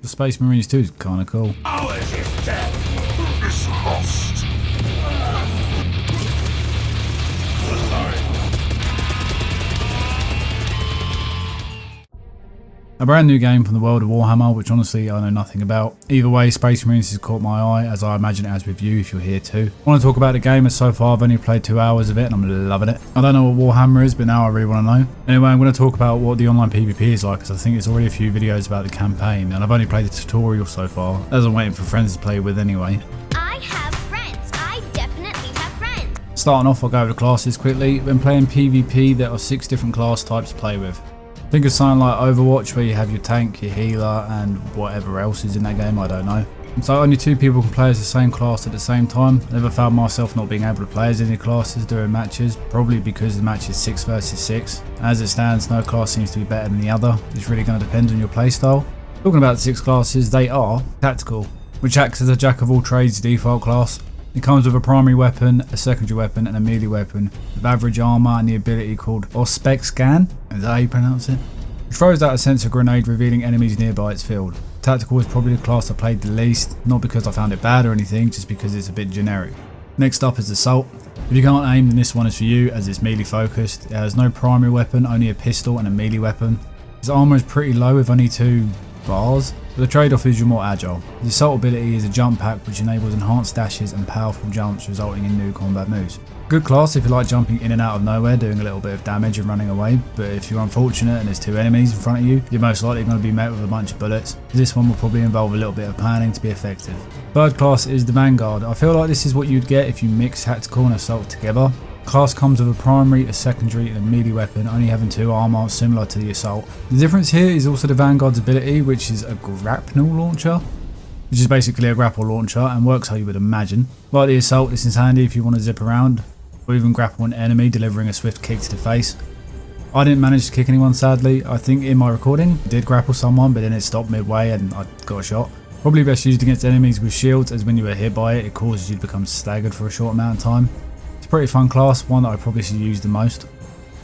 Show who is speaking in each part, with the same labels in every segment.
Speaker 1: The Space Marines 2 is kind of cool.
Speaker 2: Ours is dead. Is lost.
Speaker 1: A brand new game from the world of Warhammer, which honestly I know nothing about. Either way, Space Marines has caught my eye, as I imagine it has with you if you're here too. I want to talk about the game, as so far I've only played 2 hours of it and I'm loving it. I don't know what Warhammer is, but now I really want to know. Anyway, I'm going to talk about what the online PvP is like, because I think there's already a few videos about the campaign, and I've only played the tutorial so far, as I'm waiting for friends to play with anyway.
Speaker 3: I have friends. I definitely have friends.
Speaker 1: Starting off, I'll go over the classes quickly. When playing PvP, there are 6 different class types to play with. Think of something like Overwatch, where you have your tank, your healer, and whatever else is in that game, I don't know. So only 2 people can play as the same class at the same time. Never found myself not being able to play as any classes during matches, probably because the match is 6 versus 6. As it stands, no class seems to be better than the other. It's really going to depend on your playstyle. Talking about the 6 classes, they are Tactical, which acts as a jack of all trades default class. It comes with a primary weapon, a secondary weapon, and a melee weapon, with average armor and the ability called Ospec Scan, is that how you pronounce it? Which throws out a sensor grenade revealing enemies nearby its field. Tactical is probably the class I played the least, not because I found it bad or anything, just because it's a bit generic. Next up is Assault. If you can't aim, then this one is for you, as it's melee focused. It has no primary weapon, only a pistol and a melee weapon. Its armor is pretty low with only 2 bars, but the trade-off is you're more agile. The Assault ability is a jump pack which enables enhanced dashes and powerful jumps, resulting in new combat moves. Good class if you like jumping in and out of nowhere, doing a little bit of damage and running away, but if you're unfortunate and there's 2 enemies in front of you, you're most likely going to be met with a bunch of bullets. This one will probably involve a little bit of planning to be effective. Third class is the Vanguard. I feel like this is what you'd get if you mix Tactical and Assault together. Class comes with a primary, a secondary and a melee weapon, only having 2 armor similar to the Assault. The difference here is also the Vanguard's ability, which is a grapnel launcher, which is basically a grapple launcher and works how you would imagine. Like the Assault, this is handy if you want to zip around or even grapple an enemy, delivering a swift kick to the face. I didn't manage to kick anyone, sadly. I think in my recording I did grapple someone, but then it stopped midway and I got a shot. Probably best used against enemies with shields, as when you are hit by it, it causes you to become staggered for a short amount of time. It's a pretty fun class, one that I probably should use the most.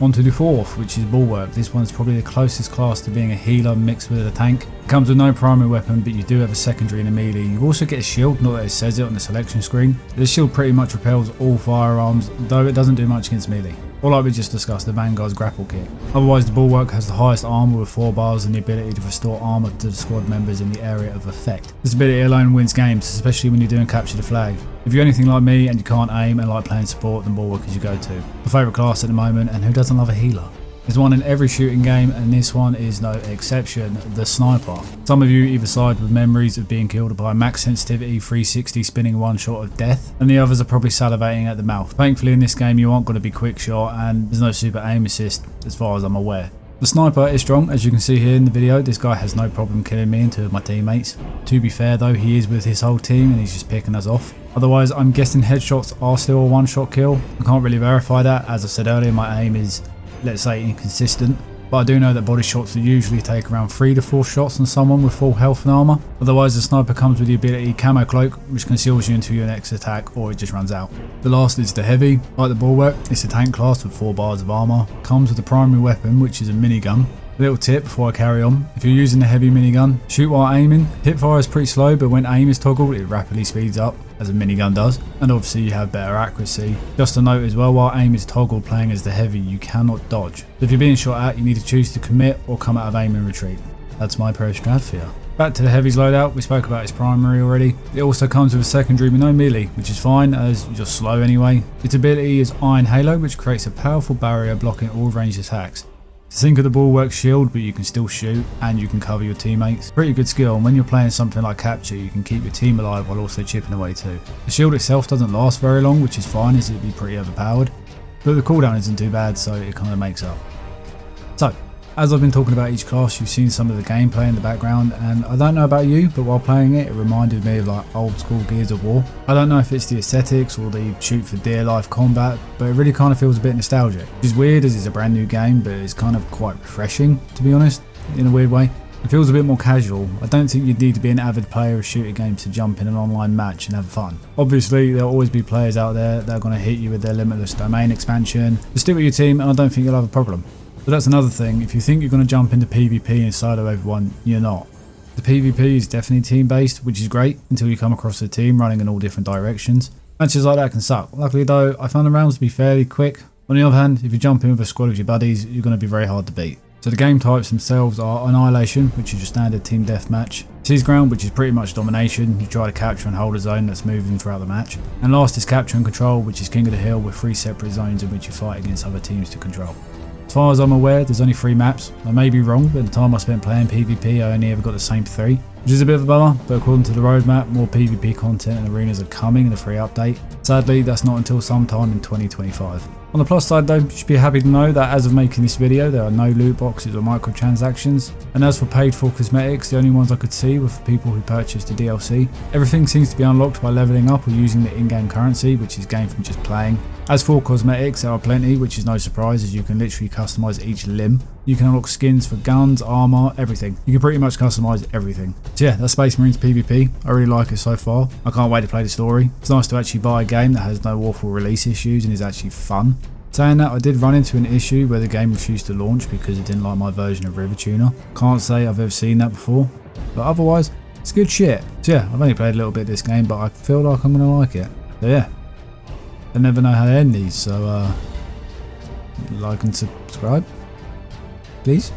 Speaker 1: On to the fourth, which is Bulwark. This one's probably the closest class to being a healer mixed with a tank. It comes with no primary weapon, but you do have a secondary and a melee. You also get a shield, not that it says it on the selection screen. This shield pretty much repels all firearms, though it doesn't do much against melee. Or like we just discussed, the Vanguard's grapple kick. Otherwise, the Bulwark has the highest armor with 4 bars and the ability to restore armor to the squad members in the area of effect. This ability alone wins games, especially when you're doing capture the flag. If you're anything like me and you can't aim and like playing support, then Bulwark is your go-to. My favourite class at the moment, and who doesn't love a healer? There's one in every shooting game, and this one is no exception, the Sniper. Some of you either side with memories of being killed by a max sensitivity 360 spinning one shot of death, and the others are probably salivating at the mouth. Thankfully in this game you aren't going to be quick shot, and there's no super aim assist as far as I'm aware. The Sniper is strong, as you can see here in the video. This guy has no problem killing me and 2 of my teammates. To be fair though, he is with his whole team and he's just picking us off. Otherwise, I'm guessing headshots are still a one-shot kill. I can't really verify that. As I said earlier, my aim is, let's say, inconsistent. But I do know that body shots will usually take around 3 to 4 shots on someone with full health and armor. Otherwise, the Sniper comes with the ability Camo Cloak, which conceals you until your next attack or it just runs out. The last is the Heavy. Like the Bulwark, it's a tank class with 4 bars of armor. Comes with a primary weapon, which is a minigun. A little tip before I carry on: if you're using the heavy minigun, shoot while aiming. Hipfire is pretty slow, but when aim is toggled it rapidly speeds up, as a minigun does, and obviously you have better accuracy. Just a note as well, while aim is toggled playing as the Heavy, you cannot dodge. So if you're being shot at, you need to choose to commit or come out of aim and retreat. That's my pro strat for you. Back to the Heavy's loadout, we spoke about its primary already. It also comes with a secondary with no melee, which is fine as you're slow anyway. Its ability is Iron Halo, which creates a powerful barrier blocking all ranged attacks. Think of the Bulwark shield, but you can still shoot and you can cover your teammates. Pretty good skill, and when you're playing something like capture, you can keep your team alive while also chipping away too. The shield itself doesn't last very long, which is fine as it'd be pretty overpowered, but the cooldown isn't too bad, so it kind of makes up. So, as I've been talking about each class, you've seen some of the gameplay in the background, and I don't know about you, but while playing it, it reminded me of like old school Gears of War. I don't know if it's the aesthetics or the shoot for dear life combat, but it really kind of feels a bit nostalgic. Which is weird as it's a brand new game, but it's kind of quite refreshing, to be honest, in a weird way. It feels a bit more casual. I don't think you'd need to be an avid player of shooting games to jump in an online match and have fun. Obviously, there'll always be players out there that are going to hit you with their limitless domain expansion. Just stick with your team, and I don't think you'll have a problem. But that's another thing, if you think you're going to jump into PvP and solo everyone, you're not. The PvP is definitely team based, which is great until you come across a team running in all different directions. Matches like that can suck. Luckily though, I found the rounds to be fairly quick. On the other hand, if you jump in with a squad of your buddies, you're going to be very hard to beat. So the game types themselves are Annihilation, which is your standard team deathmatch. Seize Ground, which is pretty much domination. You try to capture and hold a zone that's moving throughout the match. And last is Capture and Control, which is King of the Hill with 3 separate zones in which you fight against other teams to control. As far as I'm aware, there's only 3 maps. I may be wrong, but the time I spent playing PvP, I only ever got the same 3, which is a bit of a bummer, but according to the roadmap, more PvP content and arenas are coming in the free update. Sadly, that's not until sometime in 2025. On the plus side though, you should be happy to know that as of making this video, there are no loot boxes or microtransactions. And as for paid for cosmetics, the only ones I could see were for people who purchased the DLC. Everything seems to be unlocked by leveling up or using the in-game currency, which is gained from just playing. As for cosmetics, there are plenty, which is no surprise as you can literally customise each limb. You can unlock skins for guns, armour, everything. You can pretty much customise everything. So yeah, that's Space Marines PvP. I really like it so far. I can't wait to play the story. It's nice to actually buy a game that has no awful release issues and is actually fun. Saying that, I did run into an issue where the game refused to launch because it didn't like my version of River Tuner. Can't say I've ever seen that before, but otherwise, it's good shit. So yeah, I've only played a little bit of this game, but I feel like I'm going to like it. So yeah, I never know how to end these, so like and subscribe, please.